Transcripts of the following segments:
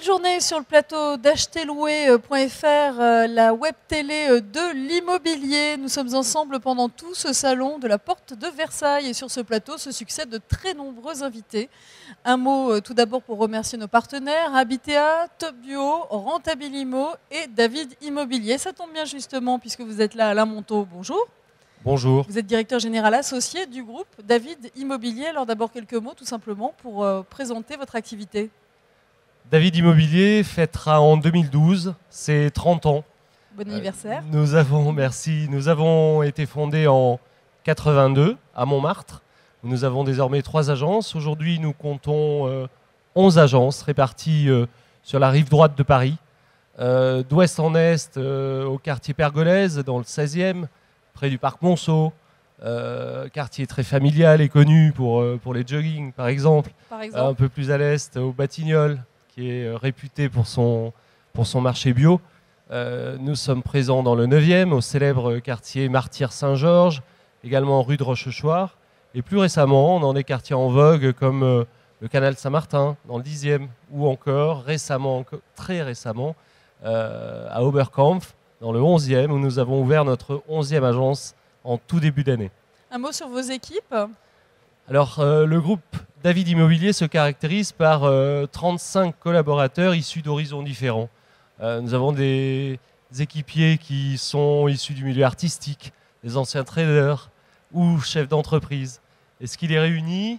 Belle journée sur le plateau d'acheterlouer.fr, la web télé de l'immobilier. Nous sommes ensemble pendant tout ce salon de la Porte de Versailles et sur ce plateau se succèdent de très nombreux invités. Un mot tout d'abord pour remercier nos partenaires, Habitea, Top Duo, Rentabilimo et David Immobilier. Ça tombe bien justement puisque vous êtes là, Alain Montaut, bonjour. Bonjour. Vous êtes directeur général associé du groupe David Immobilier. Alors d'abord quelques mots tout simplement pour présenter votre activité. David Immobilier fêtera en 2012 ses 30 ans. Bon anniversaire. Nous avons été fondés en 82 à Montmartre. Nous avons désormais 3 agences. Aujourd'hui, nous comptons 11 agences réparties sur la rive droite de Paris, d'ouest en est au quartier Pergolèse, dans le 16e, près du parc Monceau. Quartier très familial et connu pour les jogging, par exemple. Un peu plus à l'est, au Batignolles, qui est réputé pour son marché bio. Nous sommes présents dans le 9e, au célèbre quartier Martyrs-Saint-Georges, également rue de Rochechouart. Et plus récemment, dans des quartiers en vogue comme le canal Saint-Martin, dans le 10e, ou encore très récemment, à Oberkampf, dans le 11e, où nous avons ouvert notre 11e agence en tout début d'année. Un mot sur vos équipes? Alors, le groupe David Immobilier se caractérise par 35 collaborateurs issus d'horizons différents. Nous avons des équipiers qui sont issus du milieu artistique, des anciens traders ou chefs d'entreprise. Et ce qui les réunit,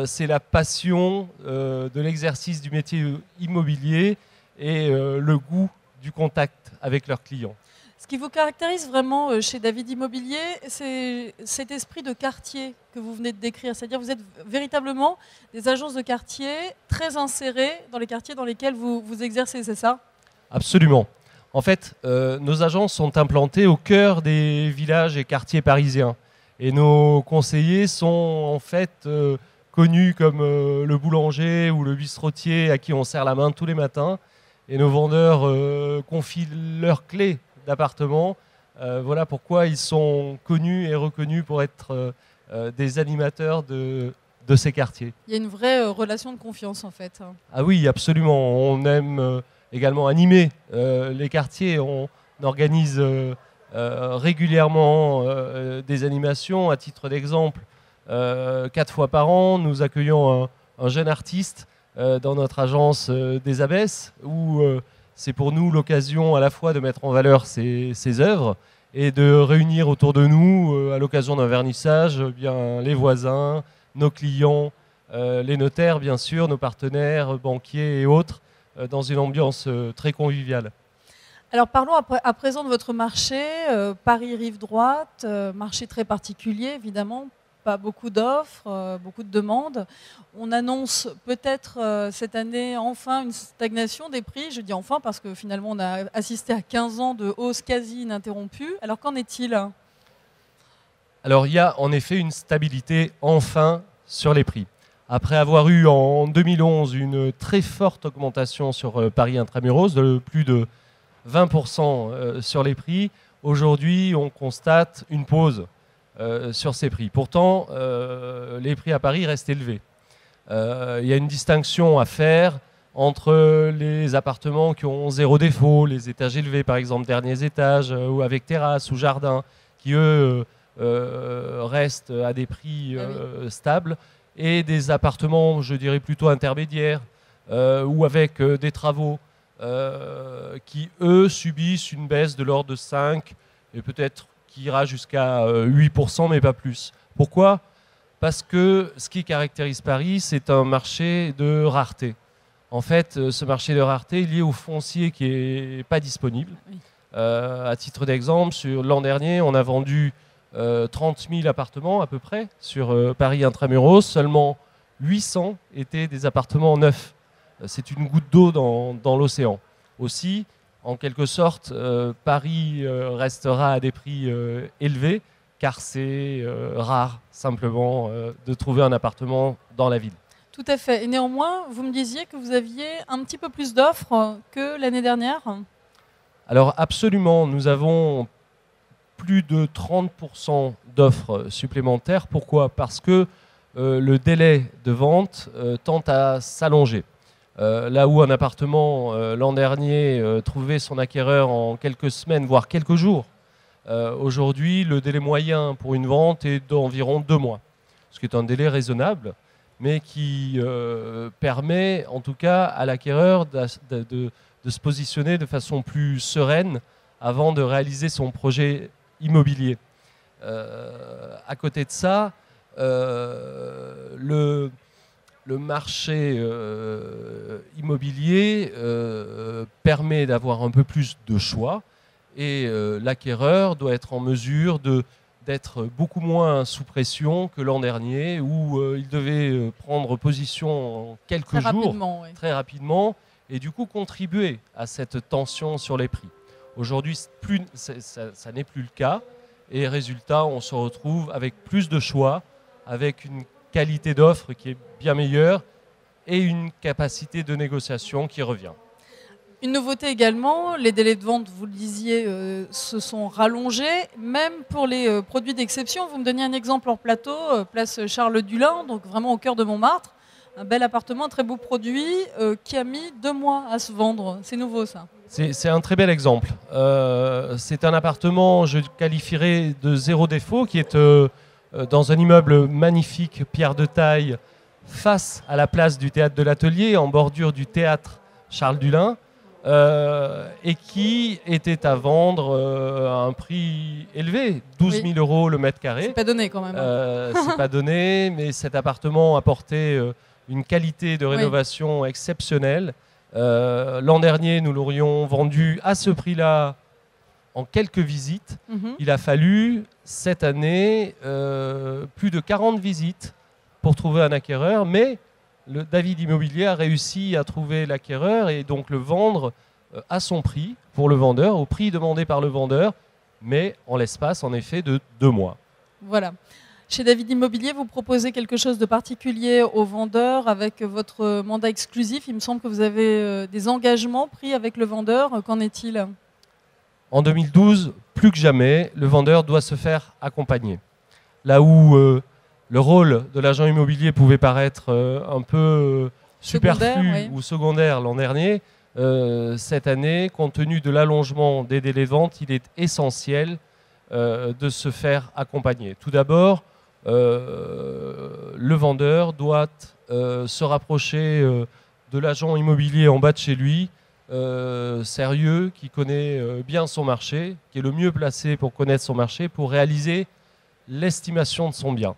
c'est la passion de l'exercice du métier immobilier et le goût du contact avec leurs clients. Ce qui vous caractérise vraiment chez David Immobilier, c'est cet esprit de quartier que vous venez de décrire. C'est-à-dire que vous êtes véritablement des agences de quartier très insérées dans les quartiers dans lesquels vous exercez, c'est ça? Absolument. En fait, nos agences sont implantées au cœur des villages et quartiers parisiens. Et nos conseillers sont en fait connus comme le boulanger ou le bistrotier à qui on serre la main tous les matins. Et nos vendeurs confient leurs clés d'appartements. Voilà pourquoi ils sont connus et reconnus pour être des animateurs de ces quartiers. Il y a une vraie relation de confiance en fait. Ah oui, absolument. On aime également animer les quartiers. On organise régulièrement des animations. À titre d'exemple, 4 fois par an, nous accueillons un jeune artiste dans notre agence des Abbesses où c'est pour nous l'occasion à la fois de mettre en valeur ses œuvres et de réunir autour de nous, à l'occasion d'un vernissage, bien, les voisins, nos clients, les notaires bien sûr, nos partenaires, banquiers et autres, dans une ambiance très conviviale. Alors parlons à présent de votre marché, Paris rive droite, marché très particulier évidemment, pas beaucoup d'offres, beaucoup de demandes. On annonce peut-être cette année enfin une stagnation des prix. Je dis enfin parce que finalement on a assisté à 15 ans de hausse quasi ininterrompue. Alors qu'en est-il? Alors il y a en effet une stabilité enfin sur les prix. Après avoir eu en 2011 une très forte augmentation sur Paris Intramuros de plus de 20% sur les prix, aujourd'hui on constate une pause sur ces prix. Pourtant, les prix à Paris restent élevés. Il y a une distinction à faire entre les appartements qui ont 0 défaut, les étages élevés par exemple, derniers étages, ou avec terrasse ou jardin, qui eux restent à des prix stables, et des appartements, je dirais plutôt intermédiaires, ou avec des travaux, qui eux subissent une baisse de l'ordre de 5 et peut-être qui ira jusqu'à 8%, mais pas plus. Pourquoi? Parce que ce qui caractérise Paris, c'est un marché de rareté. En fait, ce marché de rareté est lié au foncier qui n'est pas disponible. Oui. À titre d'exemple, sur l'an dernier, on a vendu 30 000 appartements à peu près sur Paris Intramuros. Seulement 800 étaient des appartements neufs. C'est une goutte d'eau dans l'océan. Aussi, en quelque sorte, Paris restera à des prix élevés, car c'est rare, simplement, de trouver un appartement dans la ville. Tout à fait. Et néanmoins, vous me disiez que vous aviez un petit peu plus d'offres que l'année dernière? Alors absolument, nous avons plus de 30% d'offres supplémentaires. Pourquoi? Parce que le délai de vente tend à s'allonger. Là où un appartement l'an dernier trouvait son acquéreur en quelques semaines, voire quelques jours, aujourd'hui le délai moyen pour une vente est d'environ 2 mois, ce qui est un délai raisonnable, mais qui permet en tout cas à l'acquéreur de se positionner de façon plus sereine avant de réaliser son projet immobilier. À côté de ça, le marché immobilier permet d'avoir un peu plus de choix et l'acquéreur doit être en mesure d'être beaucoup moins sous pression que l'an dernier où il devait prendre position en quelques jours, très rapidement, et du coup contribuer à cette tension sur les prix. Aujourd'hui, ça n'est plus le cas. Et résultat, on se retrouve avec plus de choix, avec une qualité d'offre qui est bien meilleure et une capacité de négociation qui revient. Une nouveauté également, les délais de vente, vous le disiez, se sont rallongés, même pour les produits d'exception. Vous me donniez un exemple en plateau, place Charles Dulin, donc vraiment au cœur de Montmartre. Un bel appartement, un très beau produit qui a mis 2 mois à se vendre. C'est nouveau ça. C'est un très bel exemple. C'est un appartement, je qualifierais de 0 défaut, qui est dans un immeuble magnifique, pierre de taille, face à la place du théâtre de l'Atelier, en bordure du théâtre Charles Dulin, et qui était à vendre à un prix élevé, 12 000 euros le mètre carré. C'est pas donné quand même. C'est pas donné, mais cet appartement apportait une qualité de rénovation exceptionnelle. L'an dernier, nous l'aurions vendu à ce prix-là en quelques visites. Il a fallu, cette année, plus de 40 visites pour trouver un acquéreur, mais le David Immobilier a réussi à trouver l'acquéreur et donc le vendre à son prix pour le vendeur, au prix demandé par le vendeur, mais en l'espace, en effet, de 2 mois. Voilà. Chez David Immobilier, vous proposez quelque chose de particulier aux vendeurs avec votre mandat exclusif. Il me semble que vous avez des engagements pris avec le vendeur. Qu'en est-il ? En 2012, plus que jamais, le vendeur doit se faire accompagner. Là où le rôle de l'agent immobilier pouvait paraître un peu superflu ou secondaire l'an dernier, cette année, compte tenu de l'allongement des délais de vente, il est essentiel de se faire accompagner. Tout d'abord, le vendeur doit se rapprocher de l'agent immobilier en bas de chez lui, sérieux, qui connaît bien son marché, qui est le mieux placé pour connaître son marché, pour réaliser l'estimation de son bien.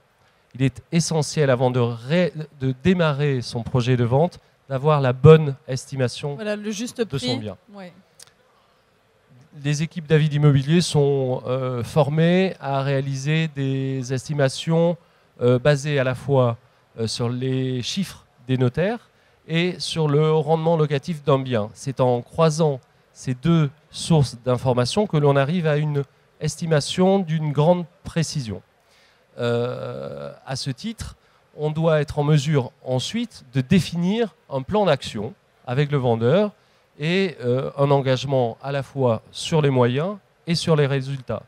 Il est essentiel, avant de démarrer son projet de vente, d'avoir la bonne estimation le juste prix de son bien. Ouais. Les équipes David Immobilier sont formées à réaliser des estimations basées à la fois sur les chiffres des notaires et sur le rendement locatif d'un bien. C'est en croisant ces deux sources d'informations que l'on arrive à une estimation d'une grande précision. À ce titre, on doit être en mesure ensuite de définir un plan d'action avec le vendeur et un engagement à la fois sur les moyens et sur les résultats.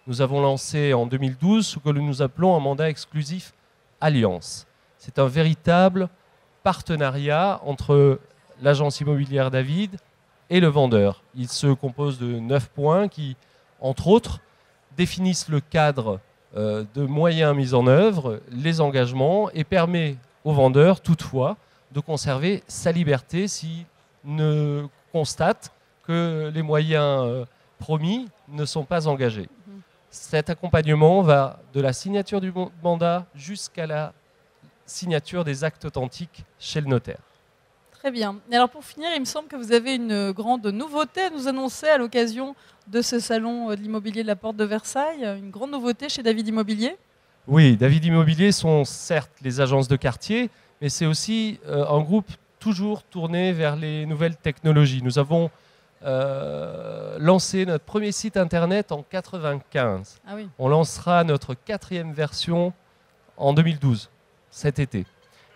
Nous avons lancé en 2012 ce que nous appelons un mandat exclusif Alliance. C'est un véritable partenariat entre l'agence immobilière David et le vendeur. Il se compose de 9 points qui, entre autres, définissent le cadre de moyens mis en œuvre, les engagements, et permet au vendeur, toutefois, de conserver sa liberté s'il ne constate que les moyens promis ne sont pas engagés. Cet accompagnement va de la signature du mandat jusqu'à la signature des actes authentiques chez le notaire. Très bien. Et alors pour finir, il me semble que vous avez une grande nouveauté à nous annoncer à l'occasion de ce salon de l'immobilier de la Porte de Versailles. Une grande nouveauté chez David Immobilier. Oui, David Immobilier sont certes les agences de quartier, mais c'est aussi un groupe toujours tourné vers les nouvelles technologies. Nous avons lancé notre premier site internet en 1995. Ah oui. On lancera notre 4e version en 2012, cet été.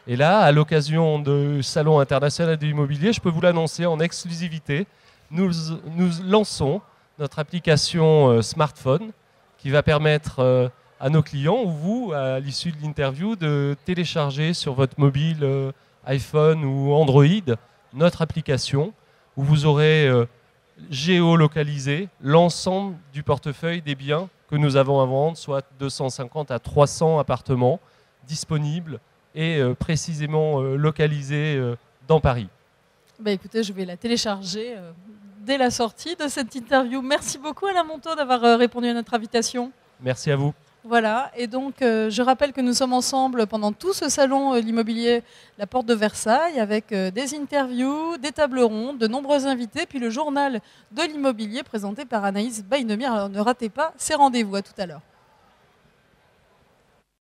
Et là, à l'occasion du Salon international de l'immobilier, je peux vous l'annoncer en exclusivité, nous lançons notre application smartphone qui va permettre à nos clients, ou vous, à l'issue de l'interview, de télécharger sur votre mobile iPhone ou Android notre application où vous aurez géolocalisé l'ensemble du portefeuille des biens que nous avons à vendre, soit 250 à 300 appartements disponibles et précisément localisés dans Paris. Bah écoutez, je vais la télécharger dès la sortie de cette interview. Merci beaucoup Alain Montaud d'avoir répondu à notre invitation. Merci à vous. Voilà, et donc je rappelle que nous sommes ensemble pendant tout ce salon l'immobilier La Porte de Versailles avec des interviews, des tables rondes, de nombreux invités, puis le journal de l'immobilier présenté par Anaïs Bainemire. Alors ne ratez pas ces rendez-vous, à tout à l'heure.